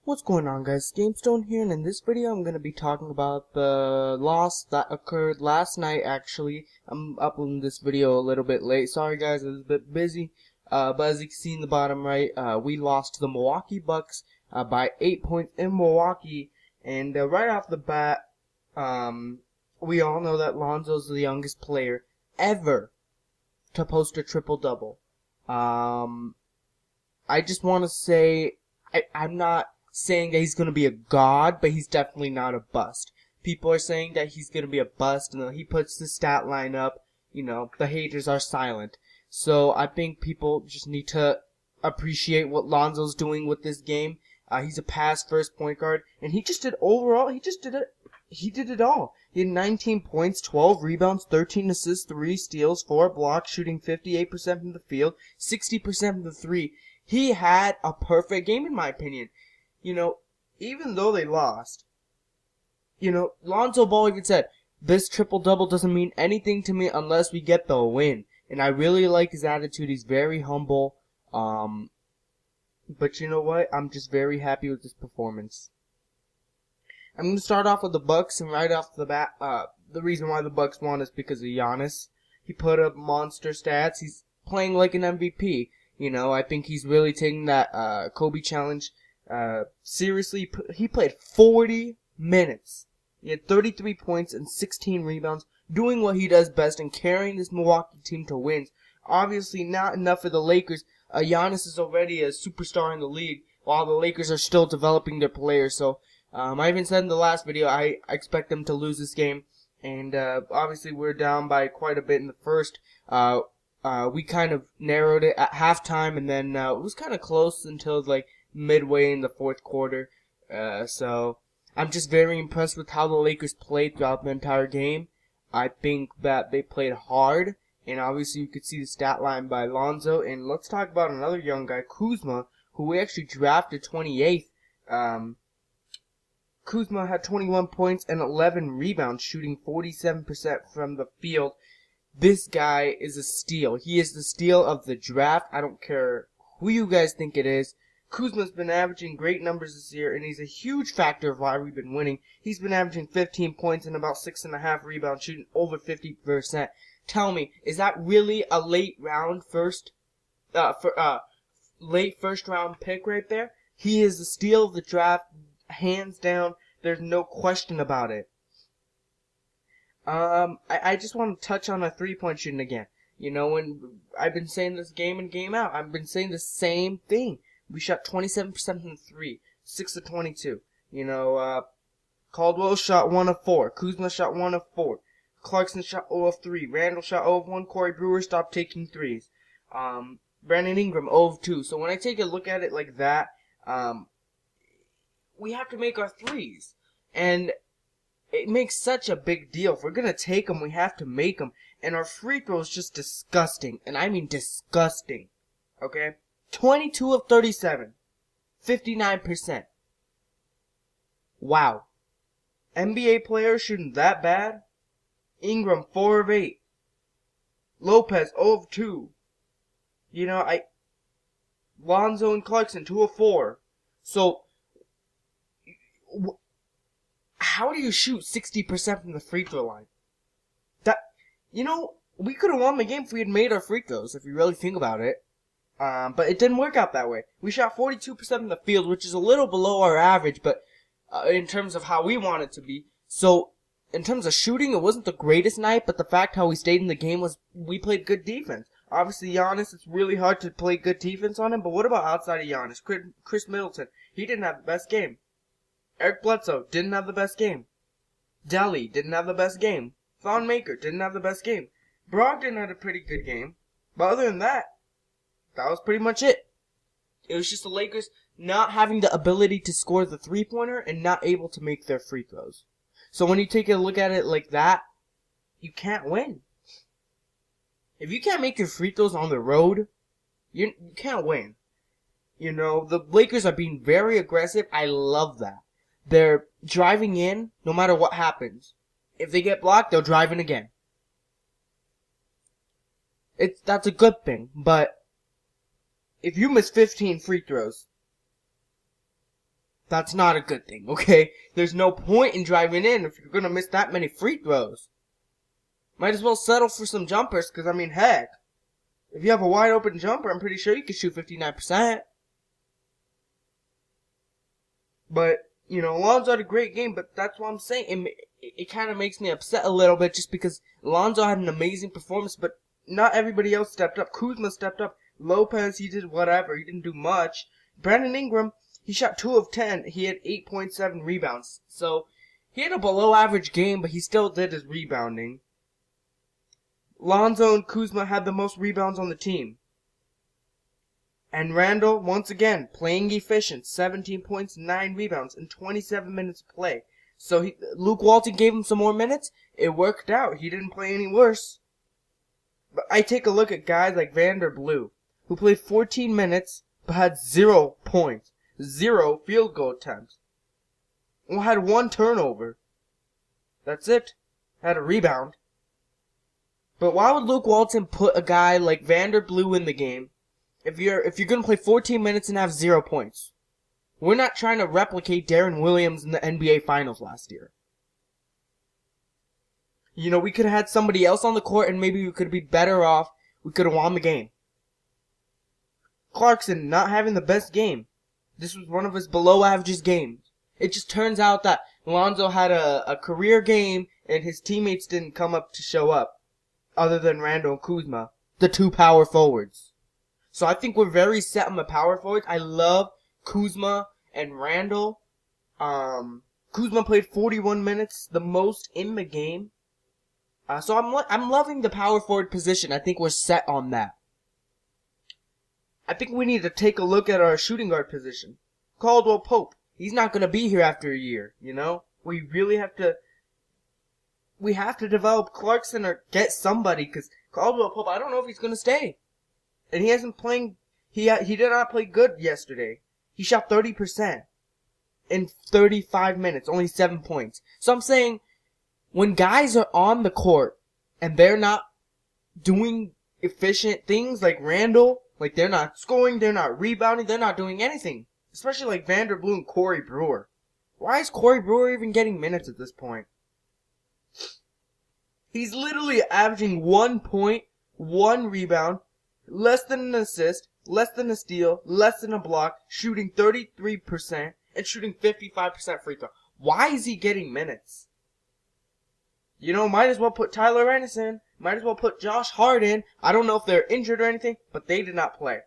What's going on, guys? GameStone here, and in this video I'm going to be talking about the loss that occurred last night. Actually, I'm uploading this video a little bit late. Sorry guys, I was a bit busy. But as you can see in the bottom right, we lost to the Milwaukee Bucks by 8 points in Milwaukee. And right off the bat, we all know that Lonzo's the youngest player ever to post a triple-double. I just want to say, I'm not saying that he's going to be a god, but he's definitely not a bust. People are saying that he's going to be a bust, and then he puts the stat line up, the haters are silent. So I think people just need to appreciate what Lonzo's doing with this game. He's a pass-first point guard, and he just did overall, he did it all. He had 19 points, 12 rebounds, 13 assists, 3 steals, 4 blocks, shooting 58% from the field, 60% from the three. He had a perfect game in my opinion. Even though they lost, Lonzo Ball even said, this triple-double doesn't mean anything to me unless we get the win. And I really like his attitude. He's very humble. But you know what? I'm just very happy with this performance. I'm going to start off with the Bucks, and right off the bat, the reason why the Bucks won is because of Giannis. He put up monster stats. He's playing like an MVP. I think he's really taking that Kobe challenge seriously. He played 40 minutes. He had 33 points and 16 rebounds, doing what he does best and carrying this Milwaukee team to wins. Obviously, not enough for the Lakers. Giannis is already a superstar in the league, while the Lakers are still developing their players. So, I even said in the last video, I expect them to lose this game. And obviously, we're down by quite a bit in the first. We kind of narrowed it at halftime, and then it was kind of close until like midway in the fourth quarter. So I'm just very impressed with how the Lakers played throughout the entire game. I think that they played hard, and obviously you could see the stat line by Lonzo. And let's talk about another young guy, Kuzma, who we actually drafted 28th. Kuzma had 21 points and 11 rebounds, shooting 47% from the field. This guy is a steal. He is the steal of the draft. I don't care who you guys think it is. Kuzma's been averaging great numbers this year, and he's a huge factor of why we've been winning. He's been averaging 15 points and about 6.5 rebounds, shooting over 50%. Tell me, is that really a late first round pick right there? He is the steal of the draft, hands down. There's no question about it. I just want to touch on a three-point shooting again. When I've been saying this game in, game out, I've been saying the same thing. We shot 27% from the three, 6 of 22. Caldwell shot 1 of 4. Kuzma shot 1 of 4. Clarkson shot 0 of 3. Randall shot 0 of 1. Corey Brewer stopped taking threes. Brandon Ingram 0 of 2. So when I take a look at it like that, we have to make our threes. And it makes such a big deal. If we're going to take them, we have to make them. And our free throw is just disgusting. And I mean disgusting. Okay? 22 of 37. 59%. Wow. NBA players shooting that bad? Ingram 4 of 8. Lopez 0 of 2. Lonzo and Clarkson 2 of 4. So, how do you shoot 60% from the free throw line? We could have won the game if we had made our free throws, if you really think about it. But it didn't work out that way. We shot 42% from the field, which is a little below our average, but in terms of how we want it to be. So, in terms of shooting, it wasn't the greatest night, but the fact how we stayed in the game was we played good defense. Obviously, Giannis, it's really hard to play good defense on him, but what about outside of Giannis? Chris Middleton, he didn't have the best game. Eric Bledsoe didn't have the best game. Delly didn't have the best game. Thon Maker didn't have the best game. Brogdon had a pretty good game. But other than that, that was pretty much it. It was just the Lakers not having the ability to score the three-pointer and not able to make their free throws. So when you take a look at it like that, you can't win. If you can't make your free throws on the road, you can't win. The Lakers are being very aggressive. I love that. They're driving in no matter what happens. If they get blocked, they'll drive in again. That's a good thing, but if you miss 15 free throws, That's not a good thing, okay? There's no point in driving in if you're gonna miss that many free throws. Might as well settle for some jumpers, because, I mean, heck, if you have a wide open jumper, I'm pretty sure you can shoot 59%. But, you know, Lonzo had a great game, but that's what I'm saying. It kind of makes me upset a little bit just because Lonzo had an amazing performance, but not everybody else stepped up. Kuzma stepped up. Lopez, he did whatever. He didn't do much. Brandon Ingram, he shot 2 of 10. He had 8.7 rebounds. So, he had a below average game, but he still did his rebounding. Lonzo and Kuzma had the most rebounds on the team. And Randall, once again, playing efficient. 17 points, 9 rebounds, in 27 minutes of play. So Luke Walton gave him some more minutes. It worked out. He didn't play any worse. But I take a look at guys like Vanderblue, who played 14 minutes, but had 0 points. 0 field goal attempts. And had 1 turnover. That's it. Had a rebound. But why would Luke Walton put a guy like Vanderblue in the game if you're gonna play 14 minutes and have 0 points? We're not trying to replicate Darren Williams in the NBA Finals last year. You know, we could have had somebody else on the court and maybe we could be better off. We could have won the game. Clarkson not having the best game. This was one of his below average games. It just turns out that Lonzo had a career game and his teammates didn't come up to show up. Other than Randall and Kuzma, the 2 power forwards. So I think we're very set on the power forwards. I love Kuzma and Randall. Kuzma played 41 minutes, the most in the game. So I'm loving the power forward position. I think we're set on that. I think we need to take a look at our shooting guard position. Caldwell Pope. He's not going to be here after a year, you know? We really have to develop Clarkson or get somebody, because Caldwell Pope, I don't know if he's going to stay. And he hasn't playing, he did not play good yesterday. He shot 30% in 35 minutes, only 7 points. So I'm saying, when guys are on the court and they're not doing efficient things like Randall, like they're not scoring, they're not rebounding, they're not doing anything. Especially like Vanderblue and Corey Brewer. Why is Corey Brewer even getting minutes at this point? He's literally averaging 1 point, 1 rebound, less than an assist, less than a steal, less than a block, shooting 33%, and shooting 55% free throw. Why is he getting minutes? You know, might as well put Tyler Ennis in. Might as well put Josh Hart in. I don't know if they're injured or anything, but they did not play.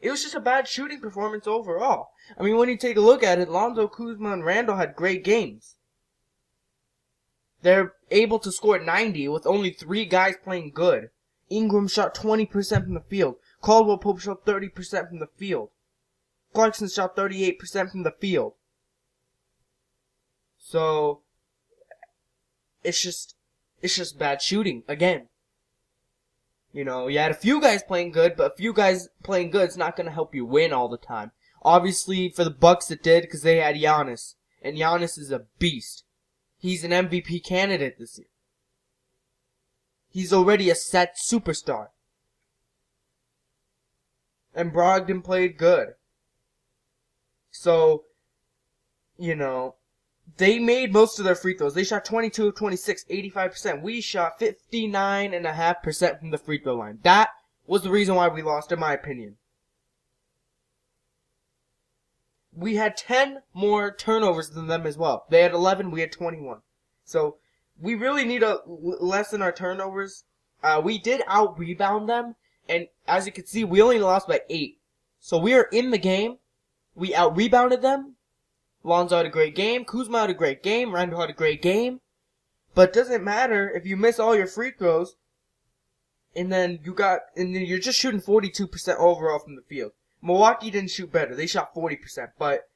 It was just a bad shooting performance overall. I mean, when you take a look at it, Lonzo, Kuzma, and Randall had great games. They're able to score 90 with only 3 guys playing good. Ingram shot 20% from the field. Caldwell Pope shot 30% from the field. Clarkson shot 38% from the field. So, it's just bad shooting, again. You know, you had a few guys playing good, but a few guys playing good is not going to help you win all the time. Obviously, for the Bucks it did, because they had Giannis. And Giannis is a beast. He's an MVP candidate this year. He's already a set superstar. And Brogdon played good. So, you know, they made most of their free throws. They shot 22 of 26, 85%. We shot 59.5% from the free throw line. That was the reason why we lost, in my opinion. We had 10 more turnovers than them as well. They had 11, we had 21. So, we really need to lessen our turnovers. We did out-rebound them, and as you can see, we only lost by 8. So we are in the game. We out-rebounded them. Lonzo had a great game. Kuzma had a great game. Randall had a great game. But it doesn't matter if you miss all your free throws, and then you're just shooting 42% overall from the field. Milwaukee didn't shoot better. They shot 40%, but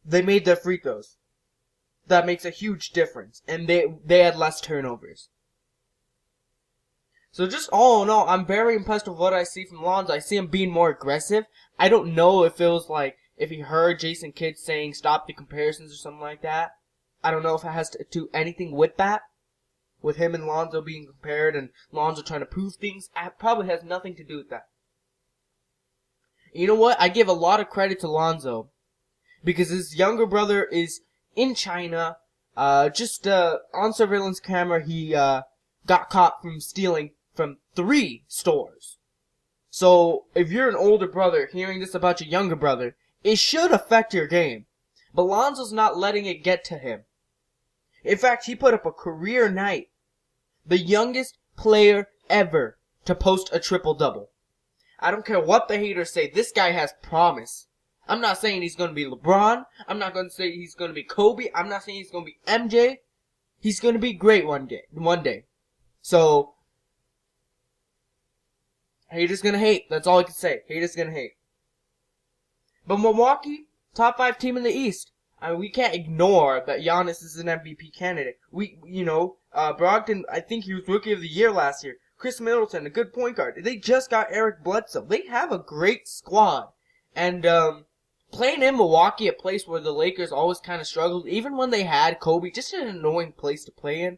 they made their free throws. That makes a huge difference, and they had less turnovers. So just all in all, I'm very impressed with what I see from Lonzo. I see him being more aggressive. I don't know if it was like, if he heard Jason Kidd saying stop the comparisons or something like that. I don't know if it has to do anything with that. With him and Lonzo being compared and Lonzo trying to prove things. It probably has nothing to do with that. You know what? I give a lot of credit to Lonzo. because his younger brother is in China. Just on surveillance camera, he got caught from stealing from 3 stores. So if you're an older brother hearing this about your younger brother, it should affect your game. But Lonzo's not letting it get to him. In fact, he put up a career night. The youngest player ever to post a triple-double. I don't care what the haters say, this guy has promise. I'm not saying he's going to be LeBron. I'm not going to say he's going to be Kobe. I'm not saying he's going to be MJ. He's going to be great one day. So, haters going to hate. That's all I can say. Haters going to hate. But Milwaukee, top 5 team in the East. I mean, we can't ignore that Giannis is an MVP candidate. Brogdon, I think he was Rookie of the Year last year. Chris Middleton, a good point guard. They just got Eric Bledsoe. They have a great squad. And, playing in Milwaukee, a place where the Lakers always kind of struggled, even when they had Kobe, just an annoying place to play in.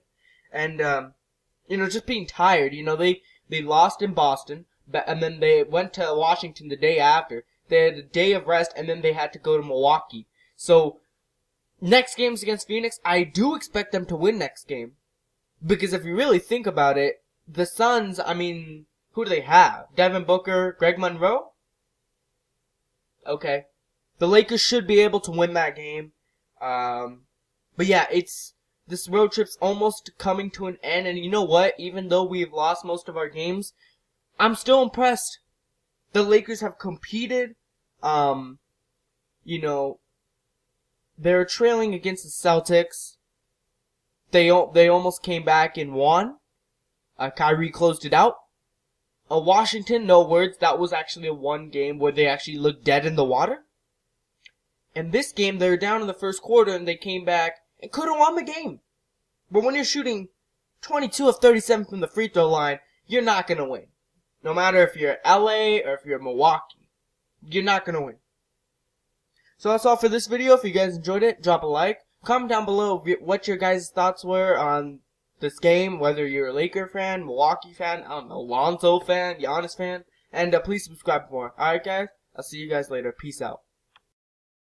And, just being tired. They lost in Boston, and then they went to Washington the day after. They had a day of rest, and then they had to go to Milwaukee. So, next game's against Phoenix. I do expect them to win next game. Because if you really think about it, the Suns, who do they have? Devin Booker, Greg Monroe? Okay. The Lakers should be able to win that game. But yeah, this road trip's almost coming to an end. And you know what? Even though we've lost most of our games, I'm still impressed. The Lakers have competed. They're trailing against the Celtics. They almost came back and won. Kyrie closed it out. Washington, no words. That was actually one game where they actually looked dead in the water. And this game, they were down in the first quarter and they came back and could have won the game. But when you're shooting 22 of 37 from the free throw line, you're not going to win. No matter if you're LA or if you're Milwaukee, you're not going to win. So that's all for this video. If you guys enjoyed it, drop a like. Comment down below what your guys' thoughts were on this game, whether you're a Laker fan, Milwaukee fan, I don't know, Lonzo fan, Giannis fan. And please subscribe for more. Alright guys, I'll see you guys later. Peace out.